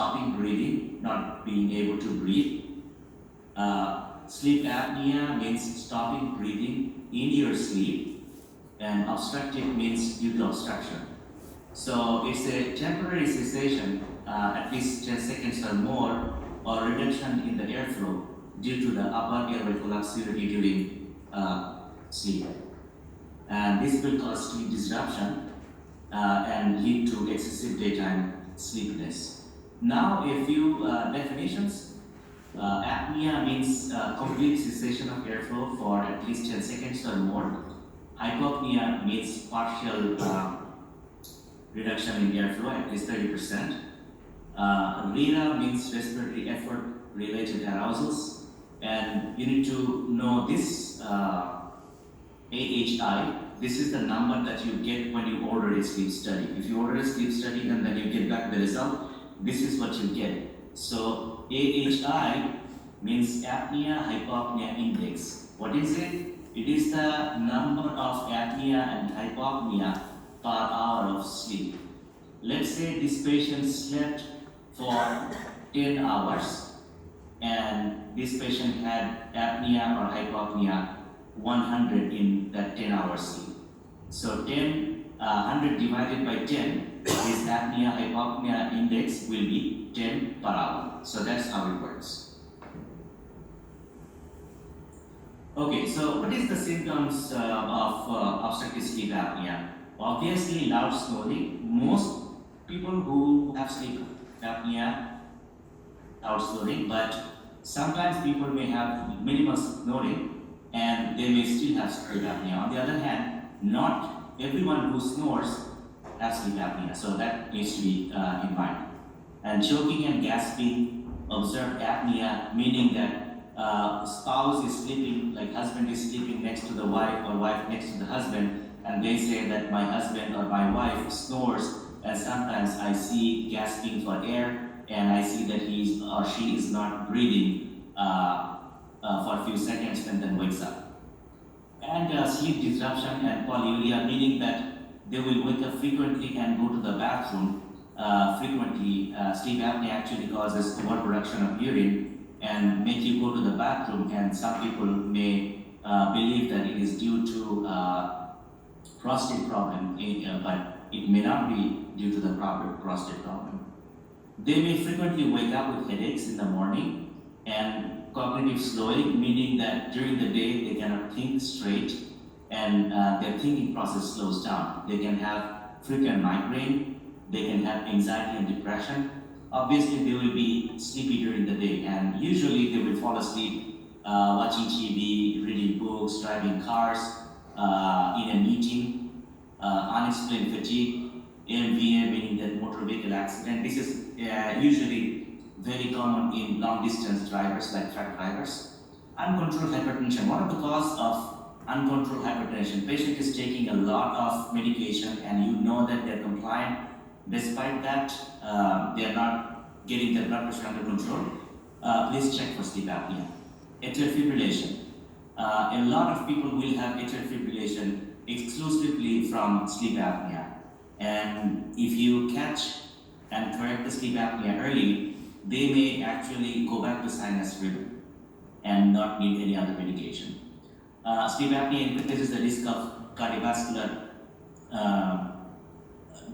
stopping breathing, not being able to breathe. Sleep apnea means stopping breathing in your sleep, and obstructive means due to obstruction. So it's a temporary cessation, at least 10 seconds or more, or reduction in the airflow due to the upper airway collapsibility during sleep. And this will cause sleep disruption and lead to excessive daytime sleepiness. Now, a few definitions. Apnea means complete cessation of airflow for at least 10 seconds or more. Hypopnea means partial reduction in airflow, at least 30%. RERA means respiratory effort related arousals. And you need to know this AHI. This is the number that you get when you order a sleep study. If you order a sleep study and then you get back the result, this is what you get. So AHI means apnea hypopnea index. What is it? It is the number of apnea and hypopnea per hour of sleep. Let's say this patient slept for 10 hours and this patient had apnea or hypopnea 100 in that 10 hours sleep. So 100 divided by 10, his apnea hypopnea index will be 10 per hour. So that's how it works. Okay, so what is the symptoms of obstructive sleep apnea? Obviously, loud snoring. Most people who have sleep apnea, loud snoring, but sometimes people may have minimal snoring and they may still have sleep apnea. On the other hand, not everyone who snores has sleep apnea, so that needs to be in mind. And choking and gasping, observed apnea, meaning that spouse is sleeping, like husband is sleeping next to the wife or wife next to the husband, and they say that my husband or my wife snores, and sometimes I see gasping for air, and I see that he or she is not breathing for a few seconds and then wakes up. And sleep disruption and polyuria, meaning that they will wake up frequently and go to the bathroom frequently. Sleep apnea actually causes overproduction of urine and make you go to the bathroom, and some people may believe that it is due to prostate problem, but it may not be due to the prostate problem. They may frequently wake up with headaches in the morning and cognitive slowing, meaning that during the day they cannot think straight and their thinking process slows down. They can have frequent migraine, they can have anxiety and depression. Obviously, they will be sleepy during the day, and usually they will fall asleep watching TV, reading books, driving cars, in a meeting, unexplained fatigue, AMVA, meaning that motor vehicle accident. This is usually very common in long distance drivers like truck drivers. Uncontrolled hypertension. One of the causes of uncontrolled hypertension, patient is taking a lot of medication and you know that they're compliant. Despite that, they are not getting their blood pressure under control. Please check for sleep apnea. Atrial fibrillation. A lot of people will have atrial fibrillation exclusively from sleep apnea. And if you catch and correct the sleep apnea early, they may actually go back to sinus rhythm and not need any other medication. Sleep apnea increases the risk of cardiovascular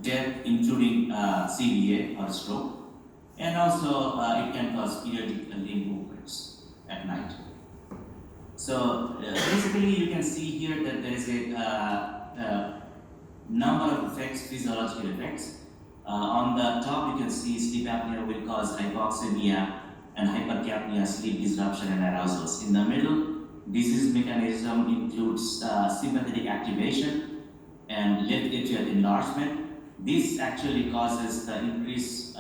death, including CVA or stroke, and also it can cause periodic limb movements at night. So basically, you can see here that there is a number of effects, physiological effects. On the top, you can see sleep apnea will cause hypoxemia and hypercapnia, sleep disruption and arousals. In the middle, disease mechanism includes sympathetic activation and left atrial enlargement. This actually causes the increased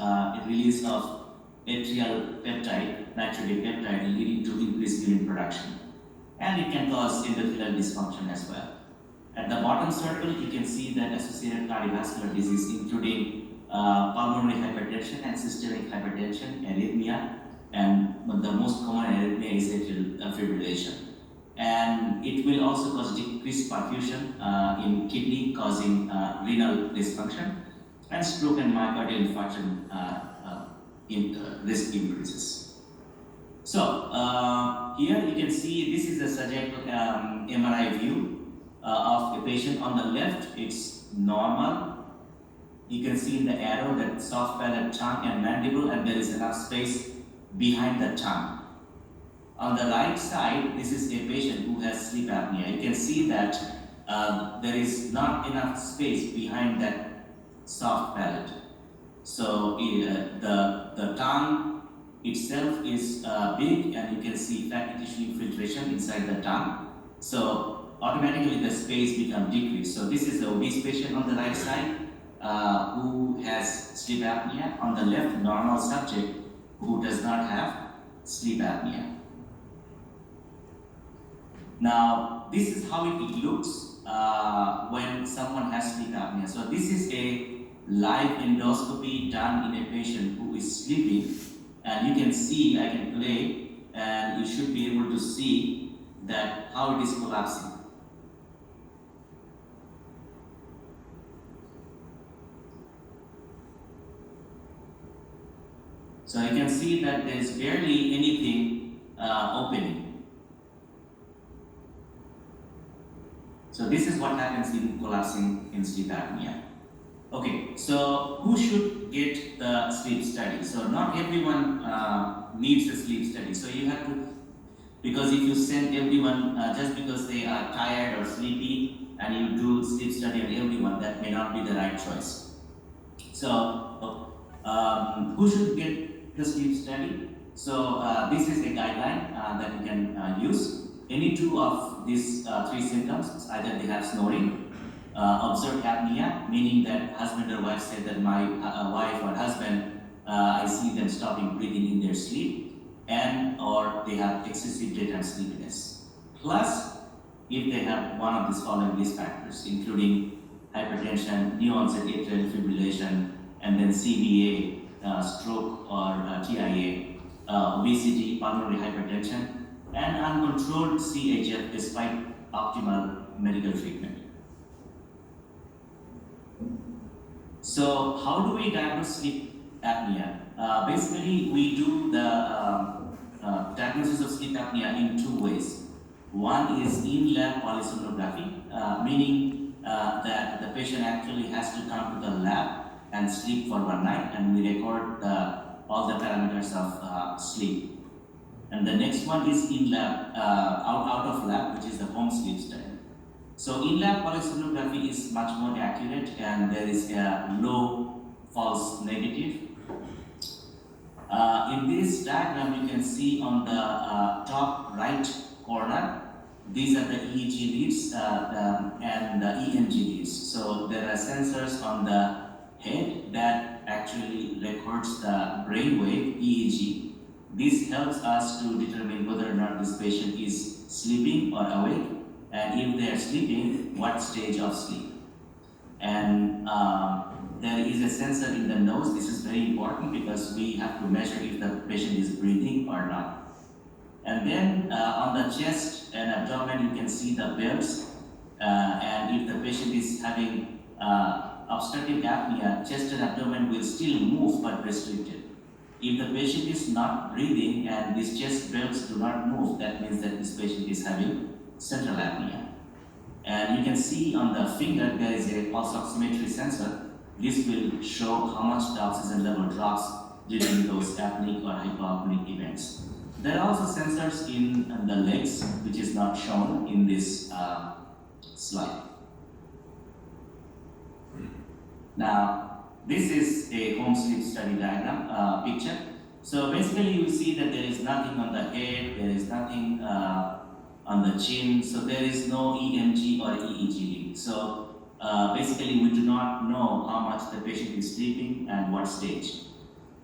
release of atrial peptide, nitrogen peptide, leading to increased urine production. And it can cause endothelial dysfunction as well. At the bottom circle, you can see that associated cardiovascular disease, including pulmonary hypertension and systemic hypertension, arrhythmia, and the most common arrhythmia is atrial fibrillation. And it will also cause decreased perfusion in kidney, causing renal dysfunction, and stroke and myocardial infarction risk increases. So here you can see this is the subject MRI view of a patient. On the left, it's normal. You can see in the arrow that soft palate, tongue and mandible, and there is enough space behind the tongue. On the right side, this is a patient who has sleep apnea. You can see that there is not enough space behind that soft palate. So the tongue itself is big, and you can see fatty tissue infiltration inside the tongue. So automatically the space becomes decreased. So this is the obese patient on the right side who has sleep apnea. On the left, normal subject who does not have sleep apnea. Now, this is how it looks when someone has sleep apnea. So this is a live endoscopy done in a patient who is sleeping, and you can see, I can play, and you should be able to see that how it is collapsing. So you can see that there is barely anything opening. So this is what happens in collapsing in sleep apnea. Okay, so who should get the sleep study? So not everyone needs a sleep study. So you have to, because if you send everyone just because they are tired or sleepy and you do sleep study on everyone, that may not be the right choice. So who should get the sleep study? So this is a guideline that you can use. Any two of these three symptoms, either they have snoring, observed apnea, meaning that husband or wife said that my wife or husband, I see them stopping breathing in their sleep, and or they have excessive daytime sleepiness. Plus, if they have one of these following risk factors, including hypertension, new onset atrial fibrillation, and then CVA, stroke or TIA, obesity, pulmonary hypertension, and uncontrolled CHF despite optimal medical treatment. So how do we diagnose sleep apnea? Basically, we do the diagnosis of sleep apnea in two ways. One is in-lab polysomnography, meaning that the patient actually has to come to the lab and sleep for one night, and we record all the parameters of sleep. And the next one is in-lab, out of lab, which is the home sleep study. So in-lab polysomnography is much more accurate, and there is a low false negative. In this diagram, you can see on the top right corner, these are the EEG leads and the EMG leads. So there are sensors on the head that actually records the brainwave EEG. This helps us to determine whether or not this patient is sleeping or awake, and if they are sleeping, what stage of sleep. And there is a sensor in the nose. This is very important because we have to measure if the patient is breathing or not. And then on the chest and abdomen, you can see the bells. And if the patient is having obstructive apnea, chest and abdomen will still move but restricted. If the patient is not breathing and these chest belts do not move, that means that this patient is having central apnea. And you can see on the finger there is a pulse oximetry sensor. This will show how much the oxygen level drops during those apneic or hypopneic events. There are also sensors in the legs, which is not shown in this slide. Now, this is a home sleep study diagram picture. So basically you see that there is nothing on the head, there is nothing on the chin, so there is no EMG or EEG lead. So basically we do not know how much the patient is sleeping and what stage.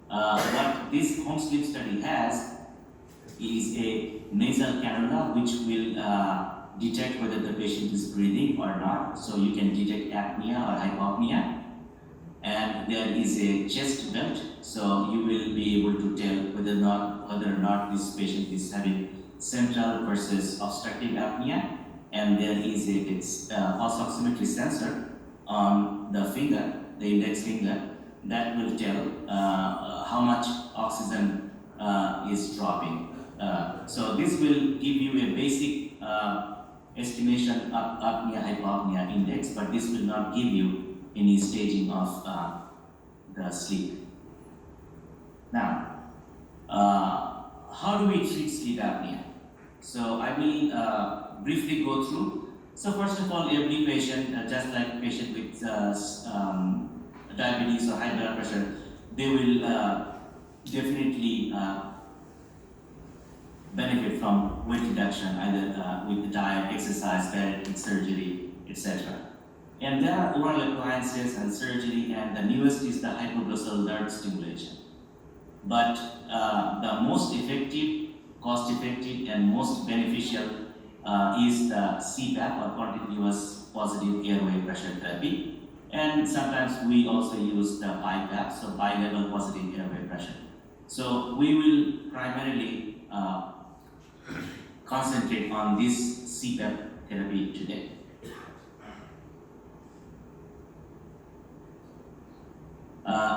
What this home sleep study has is a nasal cannula which will detect whether the patient is breathing or not. So you can detect apnea or hypopnea. And there is a chest belt, so you will be able to tell whether or not this patient is having central versus obstructive apnea. And there is a pulse oximetry sensor on the finger, the index finger, that will tell how much oxygen is dropping. So this will give you a basic estimation of apnea-hypopnea index, but this will not give you any staging of the sleep. Now, how do we treat sleep apnea? So I will briefly go through. So first of all, every patient, just like patient with diabetes or high blood pressure, they will definitely benefit from weight reduction, either with diet, exercise, bariatric surgery, etc. And there are oral appliances and surgery, and the newest is the hypoglossal nerve stimulation. But the most effective, cost-effective, and most beneficial is the CPAP, or continuous positive airway pressure therapy. And sometimes we also use the BiPAP, so bi-level positive airway pressure. So we will primarily concentrate on this CPAP therapy today.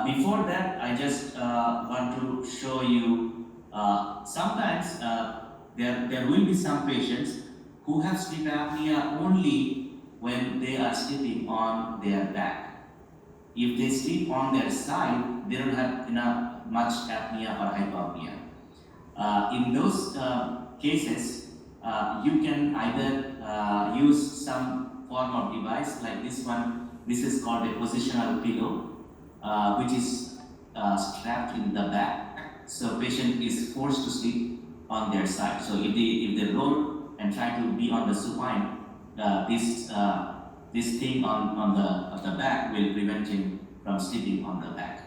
Before that, I just want to show you, sometimes there will be some patients who have sleep apnea only when they are sleeping on their back. If they sleep on their side, they don't have much apnea or hypopnea. In those cases, you can either use some form of device like this one. This is called a positional pillow, which is strapped in the back. So patient is forced to sleep on their side. So if they roll and try to be on the supine, this thing on the back will prevent him from sleeping on the back.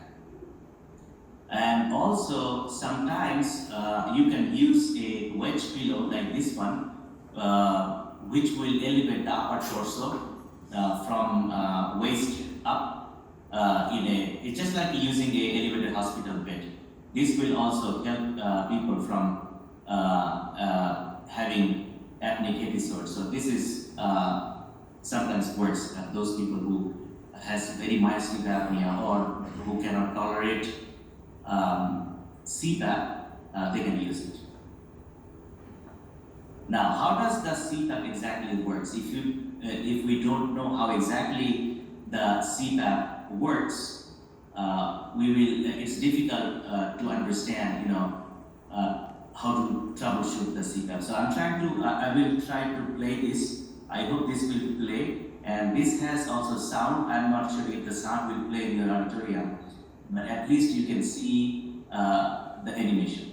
And also sometimes you can use a wedge pillow like this one, which will elevate the upper torso from waist up. It's just like using a elevated hospital bed. This will also help people from having apneic episodes. So this is sometimes works. Those people who has very mild sleep apnea or who cannot tolerate CPAP, they can use it. Now, how does the CPAP exactly works? If we don't know how exactly the CPAP works, it's difficult to understand, how to troubleshoot the CPAP. So I will try to play this. I hope this will play. And this has also sound. I'm not sure if the sound will play in your auditorium, but at least you can see the animation.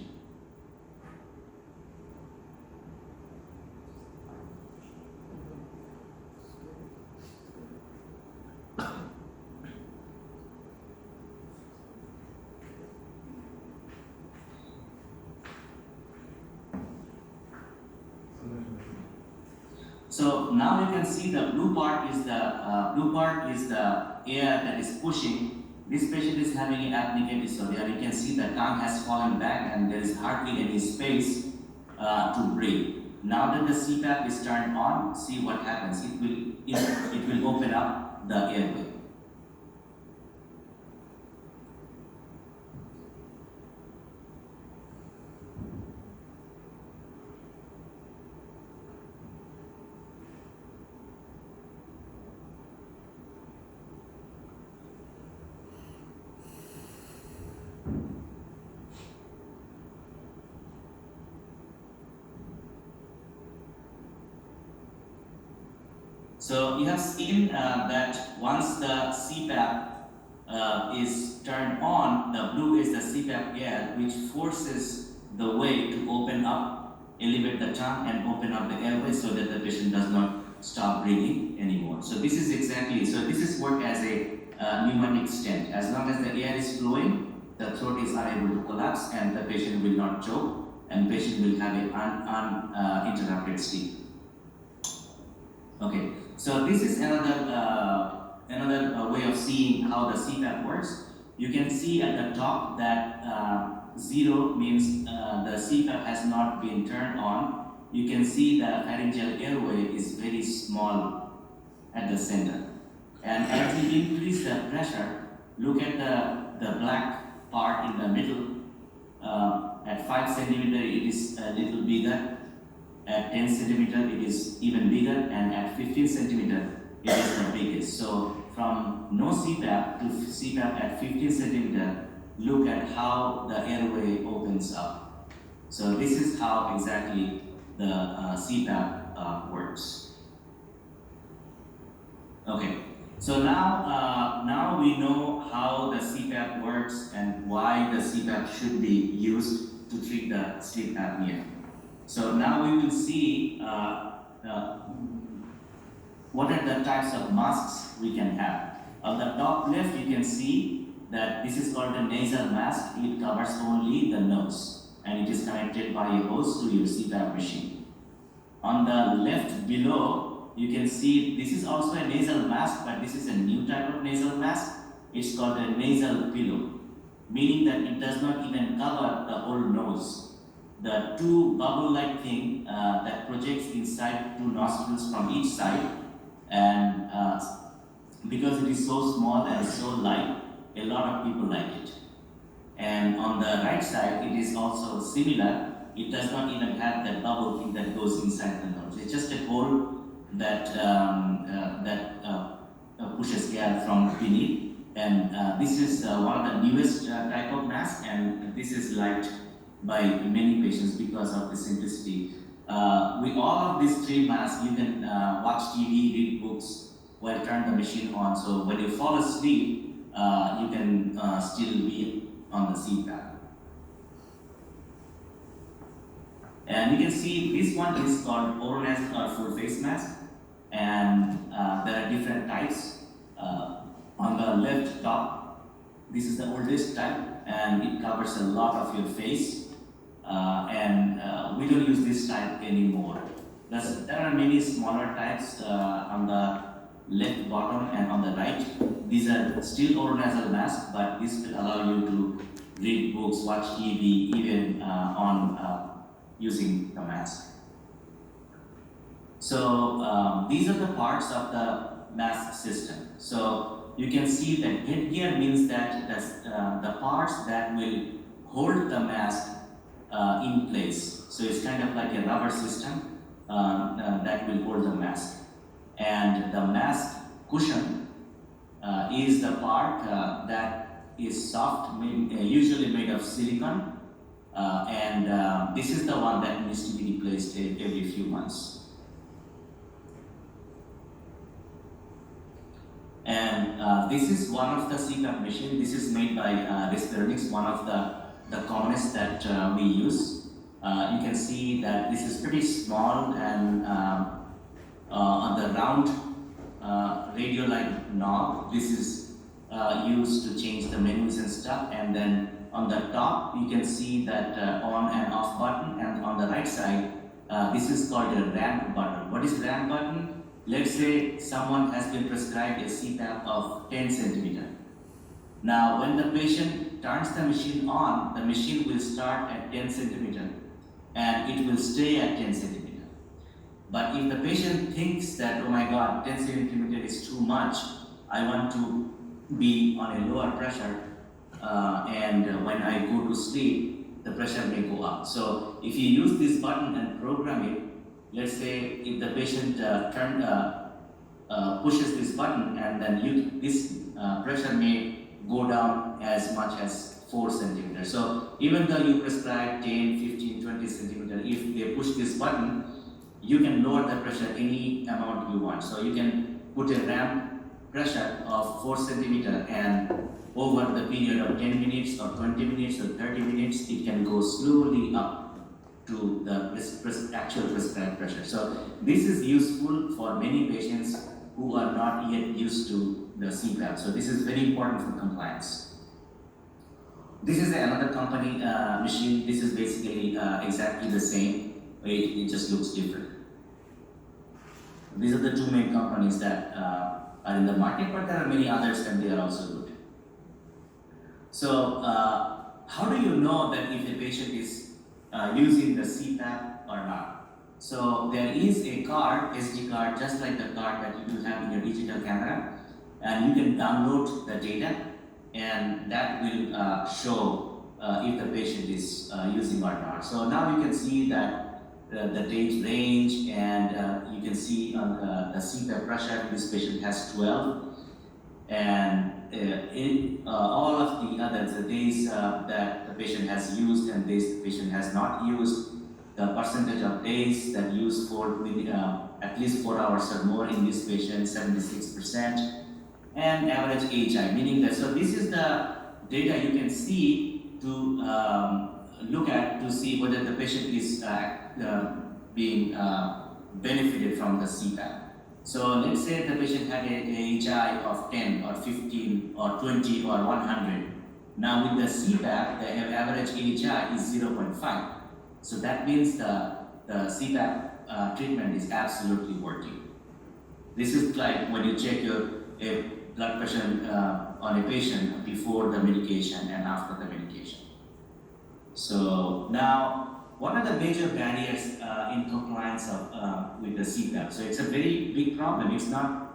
So now you can see the blue part is the air that is pushing. This patient is having an apneic episode. Here you can see the tongue has fallen back and there is hardly any space to breathe. Now that the CPAP is turned on, see what happens. It will open up the airway. So you have seen that once the CPAP is turned on, the blue is the CPAP air, which forces the way to open up, elevate the tongue and open up the airway so that the patient does not stop breathing anymore. So this is work as a pneumatic stent. As long as the air is flowing, the throat is unable to collapse and the patient will not choke and patient will have an uninterrupted sleep. Okay, so this is another way of seeing how the CPAP works. You can see at the top that 0 means the CPAP has not been turned on. You can see the pharyngeal airway is very small at the center. And as you increase the pressure, look at the black part in the middle. At 5 centimeter, it is a little bigger. At 10 centimeter, it is even bigger, and at 15 centimeter, it is the biggest. So from no CPAP to CPAP at 15 centimeter, look at how the airway opens up. So this is how exactly the CPAP works. Okay, so now we know how the CPAP works and why the CPAP should be used to treat the sleep apnea. So now we will see what are the types of masks we can have. On the top left, you can see that this is called a nasal mask. It covers only the nose, and it is connected by a hose to your CPAP machine. On the left below, you can see this is also a nasal mask, but this is a new type of nasal mask. It's called a nasal pillow, meaning that it does not even cover the whole nose. The two bubble-like thing that projects inside two nostrils from each side, and because it is so small and so light, a lot of people like it. And on the right side, it is also similar. It does not even have that bubble thing that goes inside the nose. It's just a hole that pushes air from beneath. And this is one of the newest type of mask, and this is liked by many patients because of the simplicity. With all of these three masks, you can watch TV, read books, while turn the machine on. So when you fall asleep, you can still be on the CPAP. And you can see this one is called oronasal or full face mask, and there are different types. On the left top, this is the oldest type, and it covers a lot of your face, and we don't use this type anymore. There are many smaller types on the left bottom and on the right. These are still oronasal masks, but this will allow you to read books, watch TV, even on using the mask. So these are the parts of the mask system. So you can see that headgear means that the parts that will hold the mask in place. So it's kind of like a rubber system that will hold the mask. And the mask cushion is the part that is soft, usually made of silicone, and this is the one that needs to be replaced every few months. And this is one of the CPAP machine. This is made by Respironics, one of the commonest that we use. You can see that this is pretty small, and on the round radio-like knob, this is used to change the menus and stuff. And then on the top, you can see that on and off button, and on the right side, this is called a ramp button. What is ramp button? Let's say someone has been prescribed a CPAP of 10 centimeter. Now, when the patient turns the machine on, the machine will start at 10 centimeter, and it will stay at 10 centimeter. But if the patient thinks that, oh my God, 10 centimeter is too much, I want to be on a lower pressure, and when I go to sleep, the pressure may go up. So if you use this button and program it, let's say if the patient pushes this button, and then this pressure may go down as much as 4 centimeters. So even though you prescribe 10, 15, 20 centimeters, if they push this button, you can lower the pressure any amount you want. So you can put a ramp pressure of 4 centimeters, and over the period of 10 minutes or 20 minutes or 30 minutes, it can go slowly up to the actual prescribed pressure. So this is useful for many patients who are not yet used to the CPAP. So this is very important for compliance. This is another company machine. This is basically exactly the same. It just looks different. These are the two main companies that are in the market, but there are many others, and they are also good. So how do you know that if a patient is using the CPAP or not? So there is a card, SD card, just like the card that you have in your digital camera, and you can download the data, and that will show if the patient is using or not. So now you can see that the date range, and you can see on the CPAP pressure, this patient has 12, and in all of the others, the days that the patient has used and days the patient has not used, the percentage of days that use for at least 4 hours or more in this patient, 76%, and average AHI, meaning that, so this is the data you can see to look at to see whether the patient is being benefited from the CPAP. So let's say the patient had a AHI of 10 or 15 or 20 or 100. Now with the CPAP, the average AHI is 0.5. So that means the CPAP treatment is absolutely working. This is like when you check your blood pressure on a patient before the medication and after the medication. So now, what are the major barriers in compliance with the CPAP? So it's a very big problem. It's not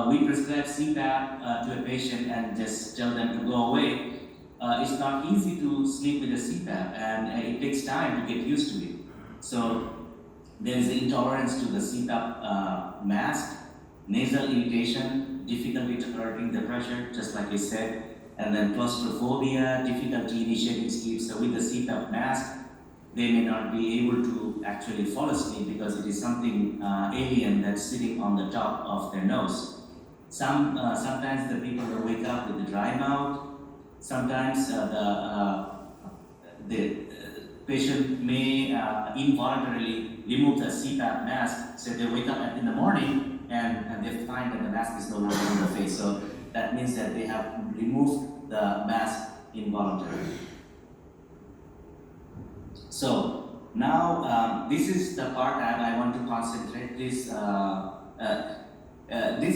we prescribe CPAP to a patient and just tell them to go away. It's not easy to sleep with a CPAP, and it takes time to get used to it. So there is intolerance to the CPAP mask, nasal irritation, difficulty tolerating the pressure, just like I said, and then claustrophobia, difficulty initiating sleep. So with the CPAP mask, they may not be able to actually fall asleep because it is something alien that's sitting on the top of their nose. Sometimes the people will wake up with a dry mouth. Sometimes the patient may involuntarily remove the CPAP mask, so they wake up in the morning and they find that the mask is no longer on the face. So that means that they have removed the mask involuntarily. So now this is the part that I want to concentrate. This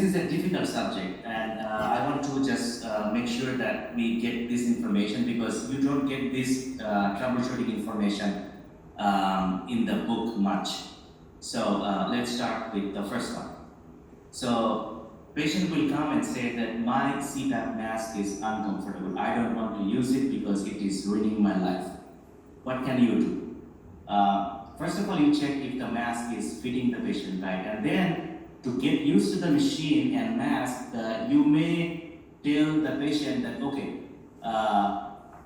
is a difficult subject, and I want to just make sure that we get this information, because you don't get this troubleshooting information in the book much. So let's start with the first one. So patient will come and say that my CPAP mask is uncomfortable. I don't want to use it because it is ruining my life. What can you do? First of all, you check if the mask is fitting the patient right, and then to get used to the machine and mask, you may tell the patient that, okay,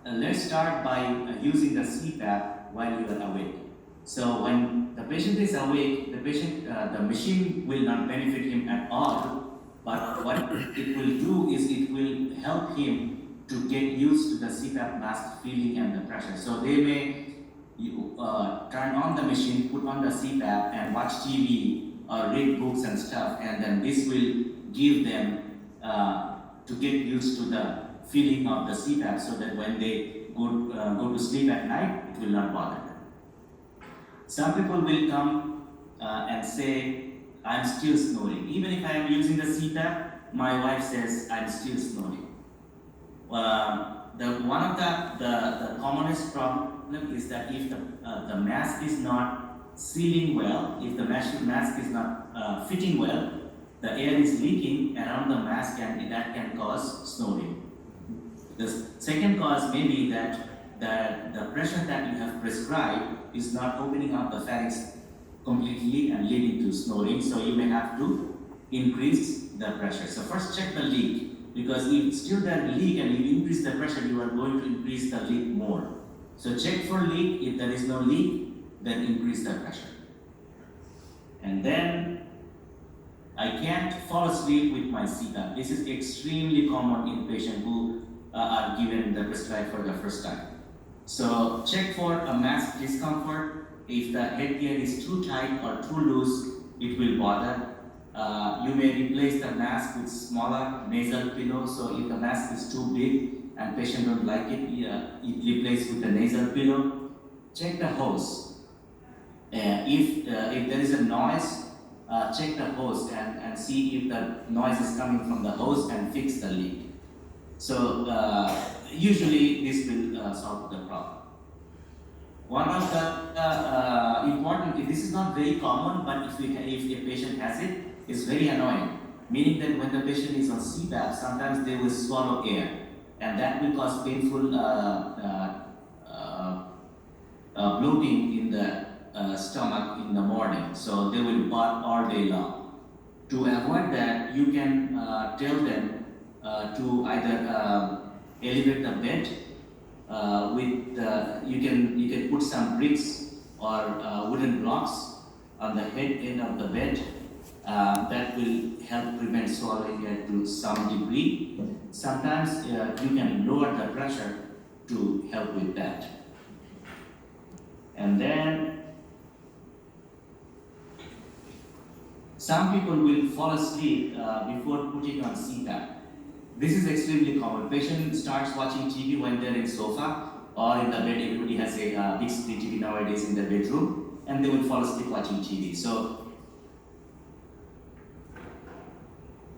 let's start by using the CPAP while you are awake. So when the patient is awake, the machine will not benefit him at all, but what it will do is it will help him to get used to the CPAP mask feeling and the pressure. So they may turn on the machine, put on the CPAP and watch TV or read books and stuff, and then this will give them to get used to the feeling of the CPAP, so that when they go to sleep at night, it will not bother them. Some people will come and say, I'm still snoring. Even if I am using the CPAP, my wife says I'm still snoring. One of the commonest problem is that if the mask is not sealing well, if the mask is not fitting well, the air is leaking around the mask, and that can cause snoring. The second cause may be that the pressure that you have prescribed is not opening up the pharynx completely and leading to snoring, so you may have to increase the pressure. So first check the leak, because if still there leak and you increase the pressure, you are going to increase the leak more. So check for leak. If there is no leak, then increase the pressure. And then, I can't fall asleep with my CPAP. This is extremely common in patients who are given the prescribed for the first time. So check for a mask discomfort. If the headgear is too tight or too loose, it will bother. You may replace the mask with smaller nasal pillow. So if the mask is too big and patient don't like it, replace with the nasal pillow. Check the hose. If there is a noise, check the hose and see if the noise is coming from the hose and fix the leak. So usually this will solve the problem. One of the important, this is not very common, but if a patient has it, it's very annoying. Meaning that when the patient is on CPAP, sometimes they will swallow air. and that will cause painful bloating in the stomach in the morning. So they will bark all day long. To avoid that, you can tell them to either elevate the bed you can put some bricks or wooden blocks on the head end of the bed. That will help prevent swallowing to some degree. Sometimes you can lower the pressure to help with that. And then some people will fall asleep before putting on CPAP. This is extremely common. Patient starts watching TV when they're in sofa or in the bed. Everybody has a big screen TV nowadays in their bedroom, and they will fall asleep watching TV. So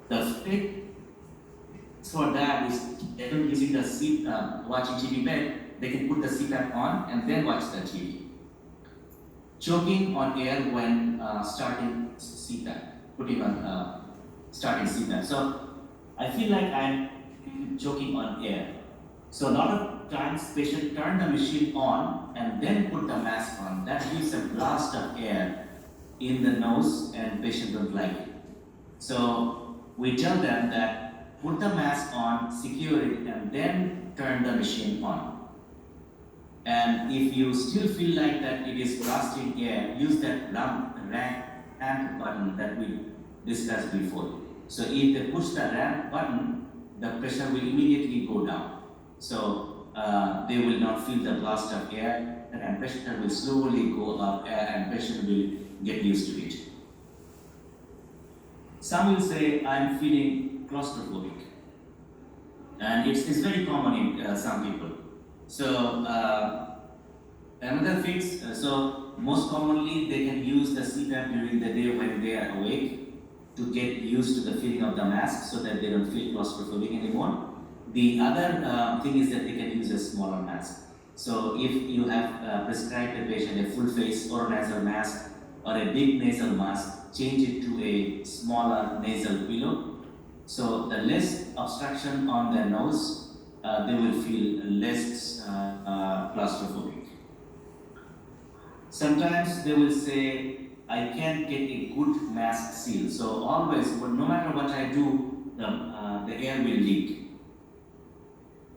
the fix for that is using the watching TV bed. They can put the CPAP on and then watch the TV. Choking on air when starting CPAP, starting CPAP. So I feel like I'm choking on air. So a lot of times patient turn the machine on and then put the mask on. That gives a blast of air in the nose and patient don't like it. So we tell them that put the mask on, secure it, and then turn the machine on. And if you still feel like that it is blasting air, use that ramp button that we discussed before. So if they push the ramp button, the pressure will immediately go down. So they will not feel the blast of air, and pressure will slowly go up, and patient will get used to it. Some will say, I'm feeling claustrophobic. And it's very common in some people. So another fix, so most commonly they can use the CPAP during the day when they are awake to get used to the feeling of the mask so that they don't feel claustrophobic anymore. The other thing is that they can use a smaller mask. So if you have prescribed a patient a full face oronasal mask or a big nasal mask, change it to a smaller nasal pillow. So the less obstruction on their nose, they will feel less claustrophobic. Sometimes they will say, I can't get a good mask seal. So always, no matter what I do, the air will leak.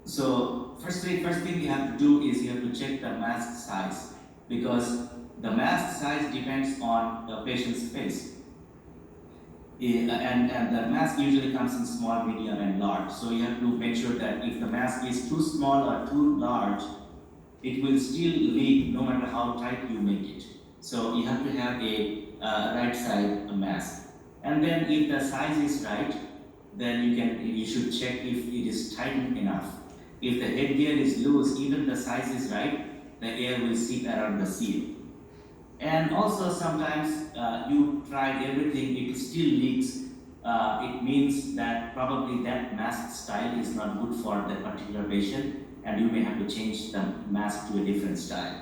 So first thing you have to do is you have to check the mask size, because the mask size depends on the patient's face. And the mask usually comes in small, medium, and large. So you have to make sure that if the mask is too small or too large, it will still leak no matter how tight you make it. So you have to have a right side mask. And then if the size is right, then you should check if it is tightened enough. If the headgear is loose, even the size is right, the air will seep around the seal. And also sometimes you tried everything, it still leaks. It means that probably that mask style is not good for that particular patient, and you may have to change the mask to a different style.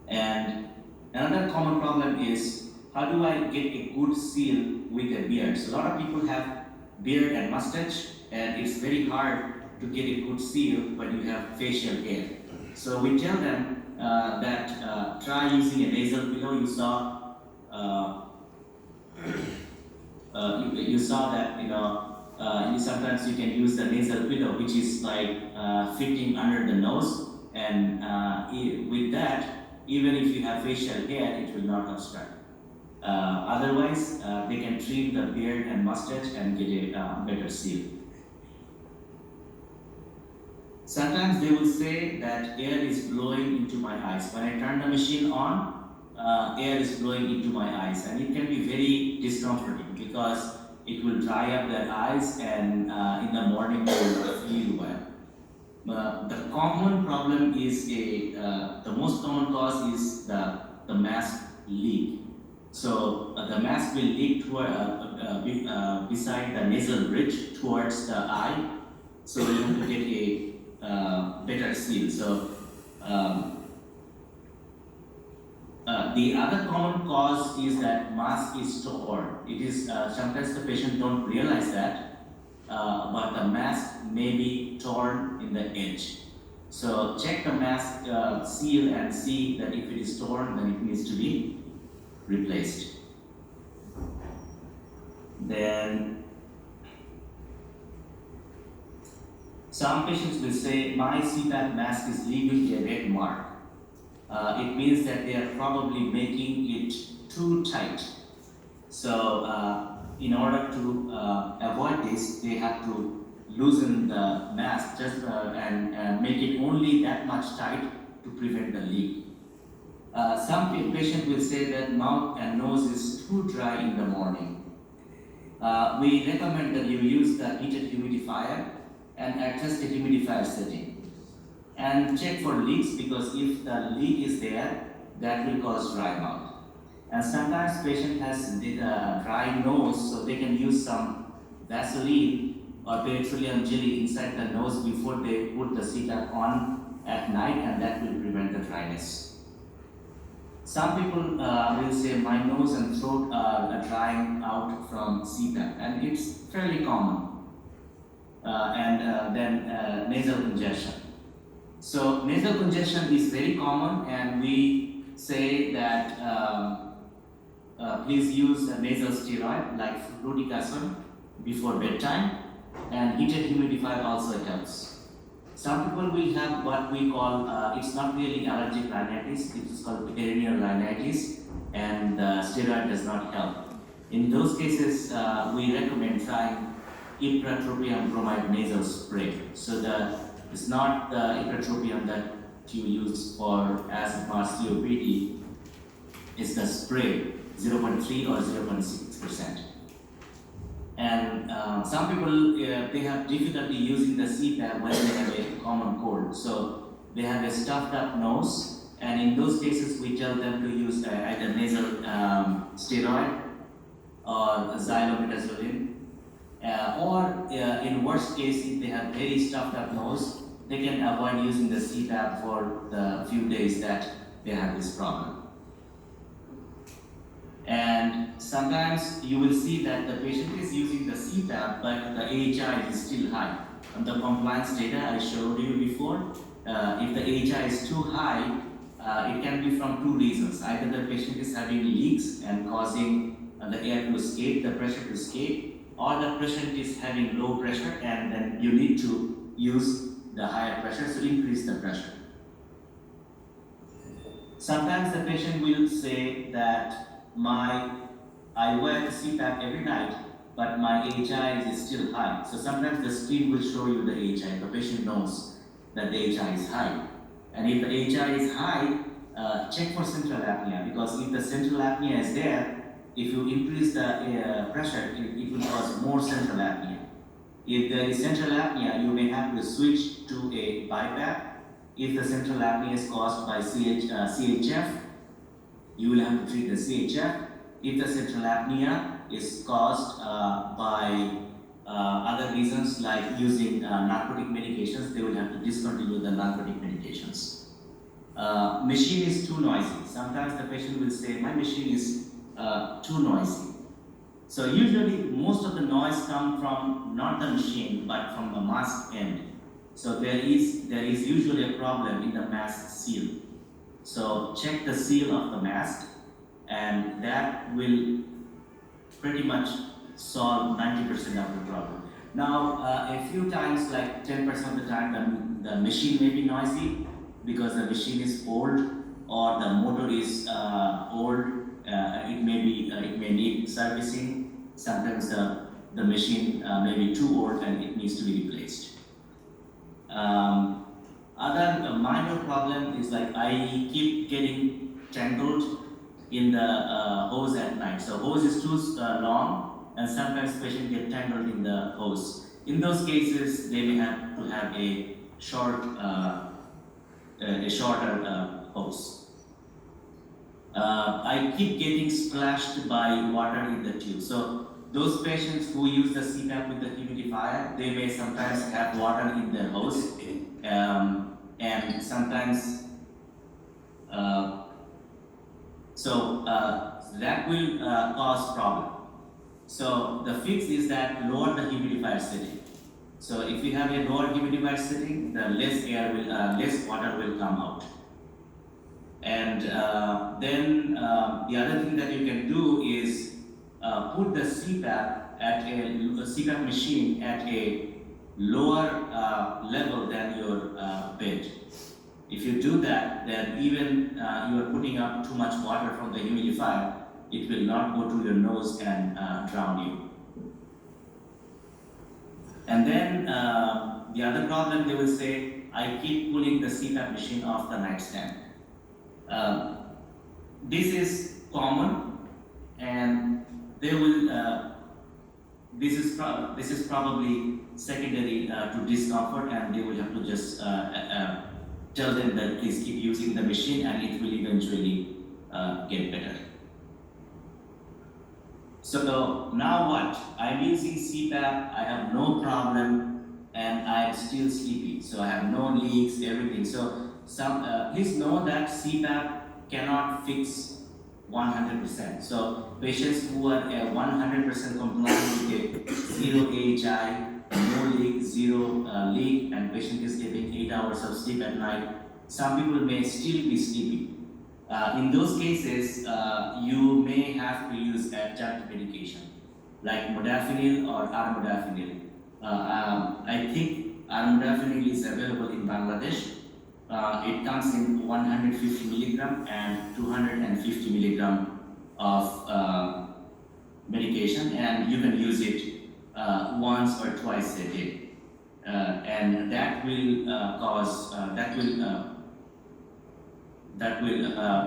And another common problem is, how do I get a good seal with a beard? So a lot of people have beard and mustache, and it's very hard to get a good seal when you have facial hair. So we tell them that try using a nasal pillow. You saw you saw that sometimes you can use the nasal pillow, which is like fitting under the nose, and with that, even if you have facial hair, it will not obstruct. Otherwise, they can trim the beard and mustache and get a better seal. Sometimes they will say that air is blowing into my eyes. When I turn the machine on, air is blowing into my eyes, and it can be very discomforting because it will dry up their eyes, and in the morning they will feel well. The common problem is the most common cause is the mask leak. So the mask will leak beside the nasal bridge towards the eye. So you have to get a better seal. So the other common cause is that mask is stored. It is sometimes the patient don't realize that, but the mask may be torn in the edge. So check the mask seal and see that if it is torn, then it needs to be replaced. Then some patients will say, my CPAP mask is leaving a red mark. It means that they are probably making it too tight. So in order to avoid this, they have to loosen the mask just and make it only that much tight to prevent the leak. Some patient will say that mouth and nose is too dry in the morning. We recommend that you use the heated humidifier and adjust the humidifier setting. And check for leaks, because if the leak is there, that will cause dry mouth. And sometimes patient has dry nose, so they can use some Vaseline or petroleum jelly inside the nose before they put the CPAP on at night, and that will prevent the dryness. Some people will say my nose and throat are drying out from CPAP, and it's fairly common. Then nasal congestion. So nasal congestion is very common, and we say that please use a nasal steroid like fluticasone before bedtime, and heated humidifier also helps. Some people will have what we call, it's not really allergic rhinitis, it is called perennial rhinitis, and steroid does not help. In those cases, we recommend trying ipratropium bromide nasal spray. So it's not the ipratropium that you use for asthma COPD, it's the spray, 0.3 or 0.6%. And some people, they have difficulty using the CPAP when they have a common cold. So they have a stuffed up nose, and in those cases we tell them to use either nasal steroid or xylometazoline. Or in worst case, if they have very stuffed up nose, they can avoid using the CPAP for the few days that they have this problem. And sometimes you will see that the patient is using the CPAP, but the AHI is still high. On the compliance data I showed you before, if the AHI is too high, it can be from two reasons. Either the patient is having leaks and causing the air to escape, the pressure to escape, or the patient is having low pressure, and then you need to use the higher pressure, so increase the pressure. Sometimes the patient will say that I wear the CPAP every night, but my AHI is still high. So sometimes the screen will show you the AHI. The patient knows that the AHI is high. And if the AHI is high, check for central apnea, because if the central apnea is there, if you increase the pressure, it will cause more central apnea. If there is central apnea, you may have to switch to a BiPAP. If the central apnea is caused by CHF, you will have to treat the CHF. If the central apnea is caused by other reasons like using narcotic medications, they will have to discontinue the narcotic medications. Machine is too noisy. Sometimes the patient will say, my machine is too noisy. So usually most of the noise comes from not the machine, but from the mask end. So there is usually a problem in the mask seal. So check the seal of the mask, and that will pretty much solve 90% of the problem. Now, a few times, like 10% of the time, the machine may be noisy because the machine is old or the motor is old. It may need servicing. Sometimes the machine may be too old and it needs to be replaced. Other minor problem is like I keep getting tangled in the hose at night. So hose is too long, and sometimes patient get tangled in the hose. In those cases, they may have to have a shorter hose. I keep getting splashed by water in the tube. So those patients who use the CPAP with the humidifier, they may sometimes have water in their hose, and sometimes that will cause problem. So the fix is that lower the humidifier setting. So if you have a lower humidifier setting, the less water will come out. And then the other thing that you can do is put the CPAP machine at a lower level than your bed. If you do that, then even you are putting up too much water from the humidifier, it will not go to your nose and drown you. And then the other problem, they will say, I keep pulling the CPAP machine off the nightstand. This is common, and they will. This is probably secondary to discomfort, and they will have to just tell them that please keep using the machine, and it will eventually get better. So now what? I'm using CPAP. I have no problem, and I am still sleepy. So I have no leaks, everything. So please know that CPAP cannot fix 100%. So patients who are 100% compliant with a zero AHI, no leak, zero leak, and patient is getting 8 hours of sleep at night, some people may still be sleepy. In those cases, you may have to use adjunct medication like modafinil or armodafinil. I think armodafinil is available in Bangladesh. It comes in 150 milligram and 250 milligram of medication, and you can use it once or twice a day, and that will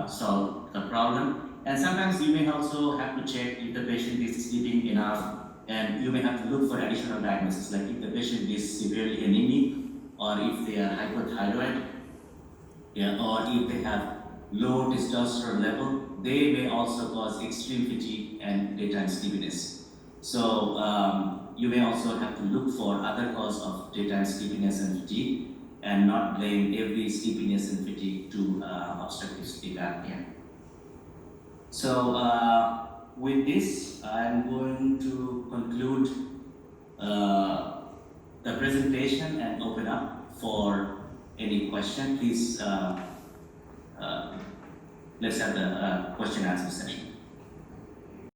solve the problem. And sometimes you may also have to check if the patient is sleeping enough, and you may have to look for additional diagnosis, like if the patient is severely anemic, or if they are hypothyroid, or if they have low testosterone level, they may also cause extreme fatigue and daytime sleepiness. So you may also have to look for other cause of daytime sleepiness and fatigue, and not blame every sleepiness and fatigue to obstructive sleep apnea. So with this, I'm going to conclude the presentation and open up for any question. Please, let's have the question answer session.